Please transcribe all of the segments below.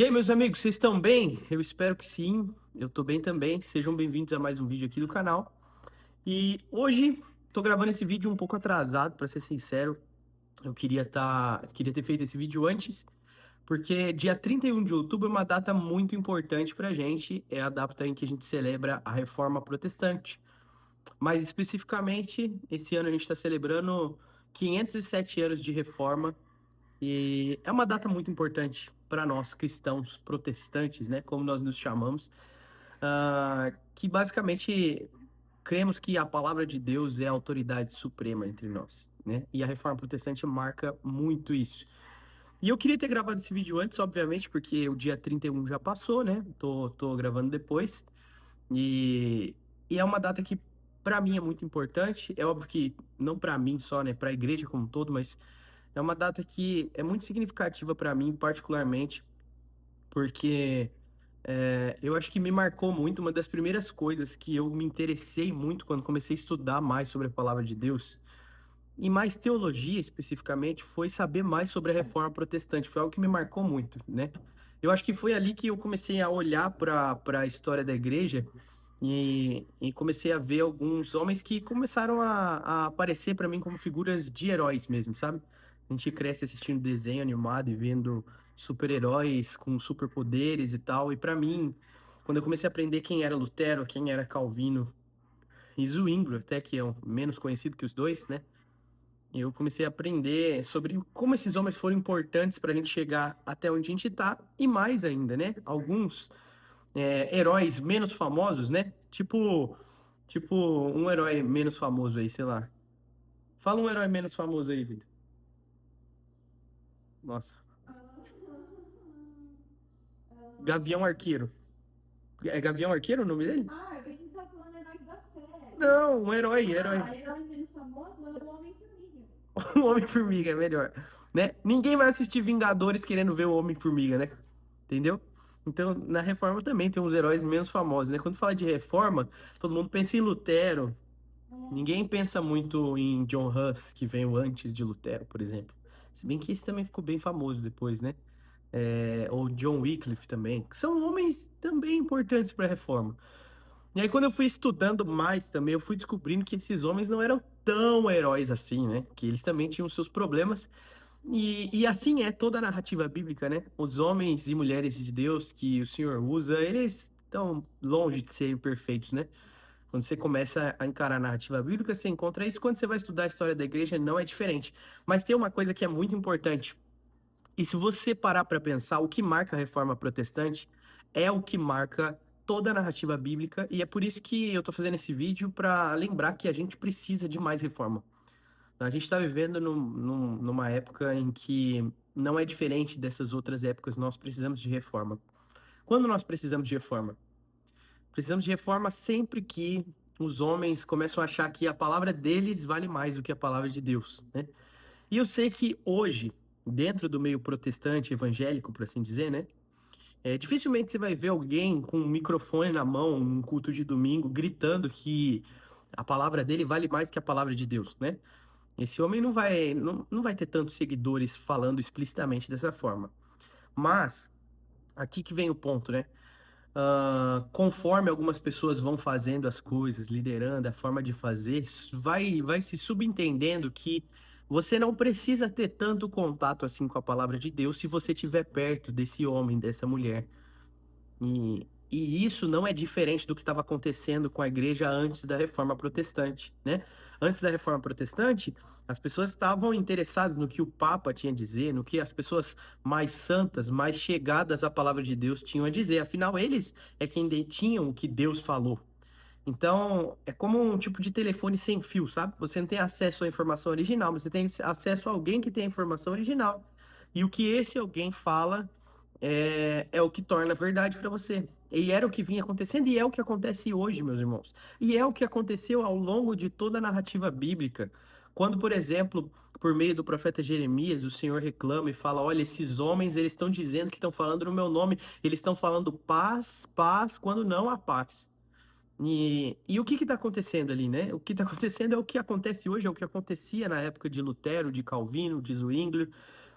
E aí, meus amigos, vocês estão bem? Eu espero que sim. Eu tô bem também. Sejam bem-vindos a mais um vídeo aqui do canal. E hoje tô gravando esse vídeo um pouco atrasado, para ser sincero. Queria ter feito esse vídeo antes, porque dia 31 de outubro é uma data muito importante pra gente. É a data em que a gente celebra a Reforma Protestante. Mais especificamente, esse ano a gente está celebrando 507 anos de Reforma e é uma data muito importante para nós cristãos protestantes, né, como nós nos chamamos, que basicamente cremos que a palavra de Deus é a autoridade suprema entre nós, né? E a Reforma Protestante marca muito isso. E eu queria ter gravado esse vídeo antes, obviamente, porque o dia 31 já passou, né? Tô gravando depois. E, e é uma data que, para mim, é muito importante. É óbvio que não para mim só, né? Para a igreja como um todo, mas é uma data que é muito significativa para mim, particularmente, porque eu acho que me marcou muito. Uma das primeiras coisas que eu me interessei muito quando comecei a estudar mais sobre a palavra de Deus, e mais teologia especificamente, foi saber mais sobre a Reforma Protestante. Foi algo que me marcou muito, né? Eu acho que foi ali que eu comecei a olhar para a história da igreja e comecei a ver alguns homens que começaram a aparecer para mim como figuras de heróis mesmo, sabe? A gente cresce assistindo desenho animado e vendo super-heróis com superpoderes e tal. E para mim, quando eu comecei a aprender quem era Lutero, quem era Calvino e Zwingli, até que é um menos conhecido que os dois, né? Eu comecei a aprender sobre como esses homens foram importantes para a gente chegar até onde a gente está e mais ainda, né? Alguns heróis menos famosos, né? Tipo um herói menos famoso aí, sei lá. Fala um herói menos famoso aí, Vitor. Nossa. Gavião Arqueiro. É Gavião Arqueiro o nome dele? Ah, eu pensei que você estava falando Heróis da Fé. Não, um herói. Herói menos famoso é o Homem-Formiga. O Homem-Formiga é melhor, né? Ninguém vai assistir Vingadores querendo ver o Homem-Formiga, né? Entendeu? Então, na Reforma também tem uns heróis menos famosos, né? Quando fala de Reforma, todo mundo pensa em Lutero. Ninguém pensa muito em John Hus, que veio antes de Lutero, por exemplo. Se bem que esse também ficou bem famoso depois, né? Ou John Wycliffe também, que são homens também importantes para a Reforma. E aí, quando eu fui estudando mais também, eu fui descobrindo que esses homens não eram tão heróis assim, né? Que eles também tinham seus problemas. E assim é toda a narrativa bíblica, né? Os homens e mulheres de Deus que o Senhor usa, eles estão longe de serem perfeitos, né? Quando você começa a encarar a narrativa bíblica, você encontra isso. Quando você vai estudar a história da igreja, não é diferente. Mas tem uma coisa que é muito importante. E se você parar para pensar, o que marca a reforma protestante é o que marca toda a narrativa bíblica. E é por isso que eu estou fazendo esse vídeo para lembrar que a gente precisa de mais reforma. A gente está vivendo numa época em que não é diferente dessas outras épocas, nós precisamos de reforma. Quando nós precisamos de reforma? Precisamos de reforma sempre que os homens começam a achar que a palavra deles vale mais do que a palavra de Deus, né? E eu sei que hoje, dentro do meio protestante, evangélico, por assim dizer, né? Dificilmente você vai ver alguém com um microfone na mão, num culto de domingo, gritando que a palavra dele vale mais que a palavra de Deus, né? Esse homem não vai ter tantos seguidores falando explicitamente dessa forma. Mas, aqui que vem o ponto, né? Conforme algumas pessoas vão fazendo as coisas, liderando a forma de fazer, vai se subentendendo que você não precisa ter tanto contato assim com a palavra de Deus se você estiver perto desse homem, dessa mulher. E isso não é diferente do que estava acontecendo com a igreja antes da Reforma Protestante, né? Antes da Reforma Protestante, as pessoas estavam interessadas no que o Papa tinha a dizer, no que as pessoas mais santas, mais chegadas à palavra de Deus tinham a dizer. Afinal, eles é quem detinham o que Deus falou. Então, é como um tipo de telefone sem fio, sabe? Você não tem acesso à informação original, mas você tem acesso a alguém que tem a informação original. E o que esse alguém fala é o que torna verdade para você. E era o que vinha acontecendo, e é o que acontece hoje, meus irmãos. E é o que aconteceu ao longo de toda a narrativa bíblica. Quando, por exemplo, por meio do profeta Jeremias, o Senhor reclama e fala: olha, esses homens, eles estão dizendo que estão falando no meu nome, eles estão falando paz, paz, quando não há paz. E o que está acontecendo ali, né? O que está acontecendo é o que acontece hoje, é o que acontecia na época de Lutero, de Calvino, de Zwingli,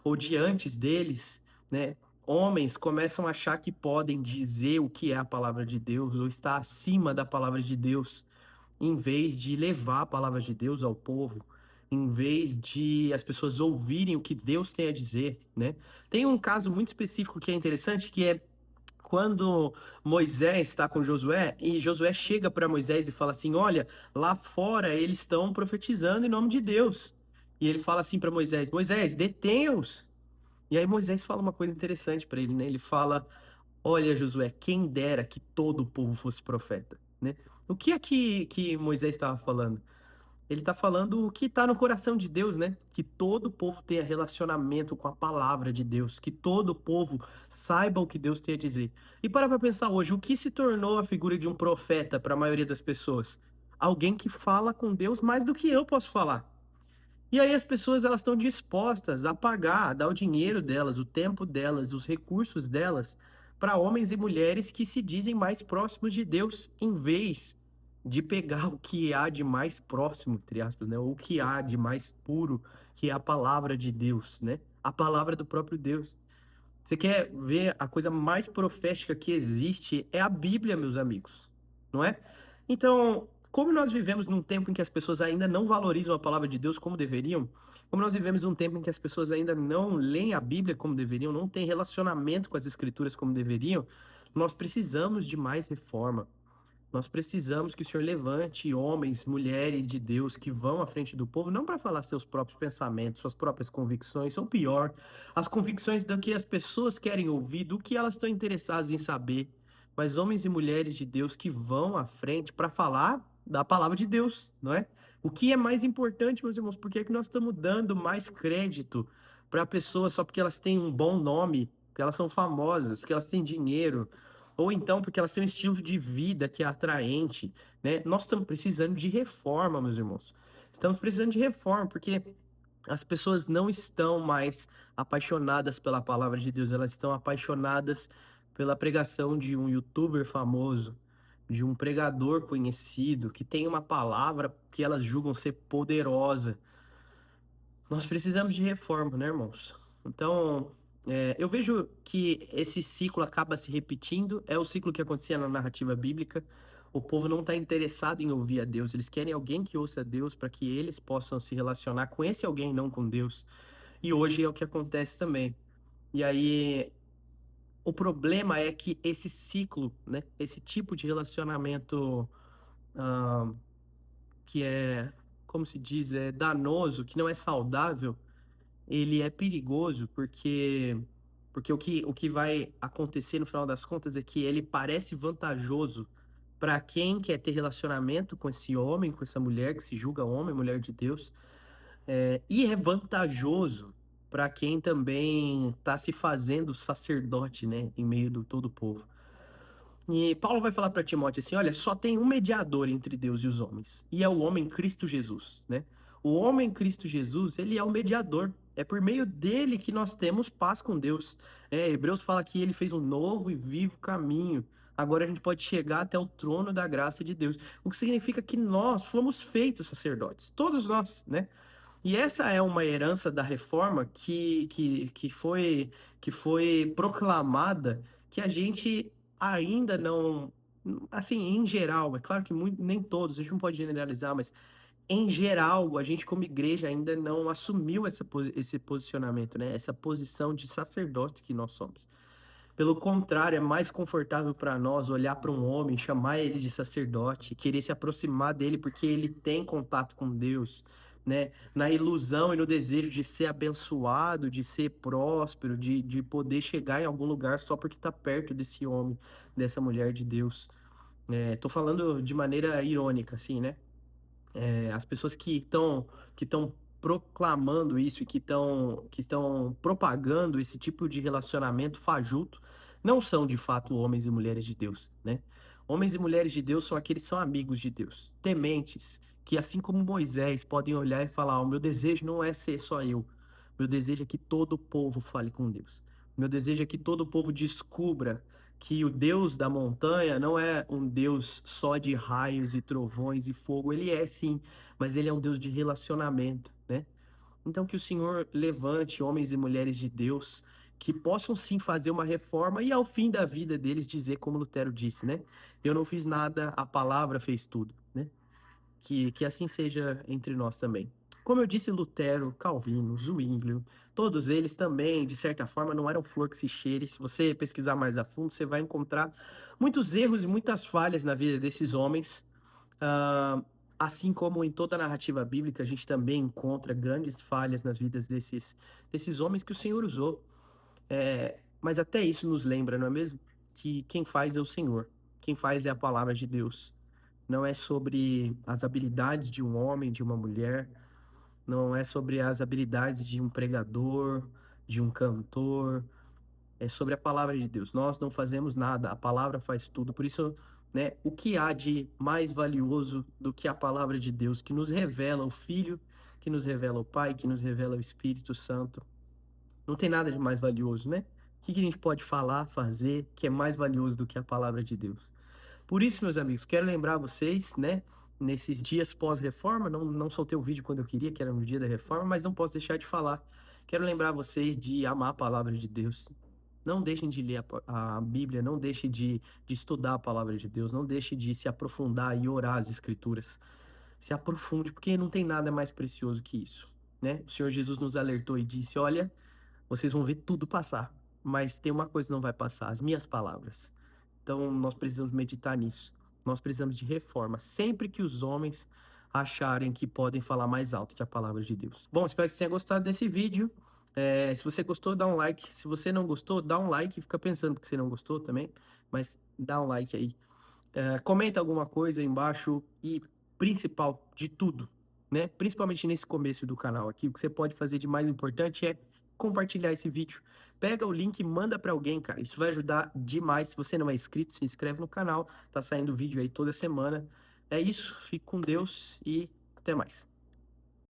ou de antes deles, né? homens começam a achar que podem dizer o que é a palavra de Deus ou estar acima da palavra de Deus, em vez de levar a palavra de Deus ao povo, em vez de as pessoas ouvirem o que Deus tem a dizer, né? Tem um caso muito específico que é interessante, que é quando Moisés está com Josué e Josué chega para Moisés e fala assim: Olha, lá fora eles estão profetizando em nome de Deus. E ele fala assim para Moisés: Moisés, detenha-os. E aí Moisés fala uma coisa interessante para ele, né? Ele fala: Olha, Josué, quem dera que todo o povo fosse profeta, né? O que é que Moisés estava falando? Ele está falando o que está no coração de Deus, né? Que todo o povo tenha relacionamento com a palavra de Deus, que todo o povo saiba o que Deus tem a dizer. E para pensar hoje, o que se tornou a figura de um profeta para a maioria das pessoas? Alguém que fala com Deus mais do que eu posso falar. E aí as pessoas elas estão dispostas a pagar, a dar o dinheiro delas, o tempo delas, os recursos delas para homens e mulheres que se dizem mais próximos de Deus, em vez de pegar o que há de mais próximo, entre aspas, né? Ou o que há de mais puro, que é a palavra de Deus, né? A palavra do próprio Deus. Você quer ver a coisa mais profética que existe é a Bíblia, meus amigos, não é? Então, como nós vivemos num tempo em que as pessoas ainda não valorizam a palavra de Deus como deveriam, como nós vivemos num tempo em que as pessoas ainda não leem a Bíblia como deveriam, não têm relacionamento com as Escrituras como deveriam, nós precisamos de mais reforma. Nós precisamos que o Senhor levante homens, mulheres de Deus que vão à frente do povo, não para falar seus próprios pensamentos, suas próprias convicções, ou pior, as convicções do que as pessoas querem ouvir, do que elas estão interessadas em saber, mas homens e mulheres de Deus que vão à frente para falar da palavra de Deus, não é? O que é mais importante, meus irmãos, porque é que nós estamos dando mais crédito para pessoas só porque elas têm um bom nome, porque elas são famosas, porque elas têm dinheiro, ou então porque elas têm um estilo de vida que é atraente, né? Nós estamos precisando de reforma, meus irmãos. Estamos precisando de reforma, porque as pessoas não estão mais apaixonadas pela palavra de Deus, elas estão apaixonadas pela pregação de um youtuber famoso, de um pregador conhecido, que tem uma palavra que elas julgam ser poderosa. Nós precisamos de reforma, né, irmãos? Então, eu vejo que esse ciclo acaba se repetindo, é o ciclo que acontecia na narrativa bíblica. O povo não está interessado em ouvir a Deus, eles querem alguém que ouça a Deus para que eles possam se relacionar com esse alguém, não com Deus. E hoje é o que acontece também. E aí, o problema é que esse ciclo, né, esse tipo de relacionamento ah, que é, como se diz, é danoso, que não é saudável, ele é perigoso porque o que vai acontecer no final das contas é que ele parece vantajoso para quem quer ter relacionamento com esse homem, com essa mulher que se julga homem, mulher de Deus, e é vantajoso para quem também está se fazendo sacerdote, né, em meio do todo o povo. E Paulo vai falar para Timóteo assim: olha, só tem um mediador entre Deus e os homens, e é o homem Cristo Jesus, né? O homem Cristo Jesus, ele é o mediador. É por meio dele que nós temos paz com Deus. Hebreus fala que ele fez um novo e vivo caminho. Agora a gente pode chegar até o trono da graça de Deus. O que significa que nós fomos feitos sacerdotes. Todos nós, né? E essa é uma herança da reforma que foi proclamada, que a gente ainda não, assim, em geral, é claro que nem todos, a gente não pode generalizar, mas em geral, a gente como igreja ainda não assumiu esse posicionamento, né? Essa posição de sacerdote que nós somos. Pelo contrário, é mais confortável para nós olhar para um homem, chamar ele de sacerdote, querer se aproximar dele porque ele tem contato com Deus, né? Na ilusão e no desejo de ser abençoado, de ser próspero, de poder chegar em algum lugar só porque está perto desse homem, dessa mulher de Deus. Tô falando de maneira irônica, assim, né? As pessoas que estão proclamando isso e que estão propagando esse tipo de relacionamento fajuto não são de fato homens e mulheres de Deus, né? Homens e mulheres de Deus são aqueles que são amigos de Deus, tementes, que assim como Moisés podem olhar e falar: o meu desejo não é ser só eu, meu desejo é que todo o povo fale com Deus. Meu desejo é que todo o povo descubra que o Deus da montanha não é um Deus só de raios e trovões e fogo. Ele é sim, mas ele é um Deus de relacionamento, né? Então que o Senhor levante homens e mulheres de Deus que possam sim fazer uma reforma e ao fim da vida deles dizer como Lutero disse, né? Eu não fiz nada, a palavra fez tudo, né? Que assim seja entre nós também. Como eu disse, Lutero, Calvino, Zwinglio, todos eles também, de certa forma, não eram flor que se cheire. Se você pesquisar mais a fundo, você vai encontrar muitos erros e muitas falhas na vida desses homens. Ah, assim como em toda a narrativa bíblica, a gente também encontra grandes falhas nas vidas desses homens que o Senhor usou. Mas até isso nos lembra, não é mesmo? Que quem faz é o Senhor, quem faz é a palavra de Deus. Não é sobre as habilidades de um homem, de uma mulher, não é sobre as habilidades de um pregador, de um cantor, é sobre a palavra de Deus. Nós não fazemos nada, a palavra faz tudo. Por isso, né, o que há de mais valioso do que a palavra de Deus, que nos revela o Filho, que nos revela o Pai, que nos revela o Espírito Santo? Não tem nada de mais valioso, né? O que a gente pode falar, fazer, que é mais valioso do que a palavra de Deus? Por isso, meus amigos, quero lembrar vocês, né? Nesses dias pós-reforma, não soltei o vídeo quando eu queria, que era no dia da reforma, mas não posso deixar de falar. Quero lembrar vocês de amar a palavra de Deus. Não deixem de ler a Bíblia, não deixem de estudar a palavra de Deus, não deixem de se aprofundar e orar as Escrituras. Se aprofunde, porque não tem nada mais precioso que isso, né? O Senhor Jesus nos alertou e disse: Olha, vocês vão ver tudo passar, mas tem uma coisa que não vai passar, as minhas palavras. Então nós precisamos meditar nisso. Nós precisamos de reforma, sempre que os homens acharem que podem falar mais alto que a palavra de Deus. Bom, espero que você tenha gostado desse vídeo. Se você gostou, dá um like. Se você não gostou, dá um like. Fica pensando porque você não gostou também, mas dá um like aí. Comenta alguma coisa aí embaixo e principal de tudo, né? Principalmente nesse começo do canal aqui, o que você pode fazer de mais importante é compartilhar esse vídeo. Pega o link e manda para alguém, cara. Isso vai ajudar demais. Se você não é inscrito, se inscreve no canal. Tá saindo vídeo aí toda semana. É isso. Fique com Deus e até mais.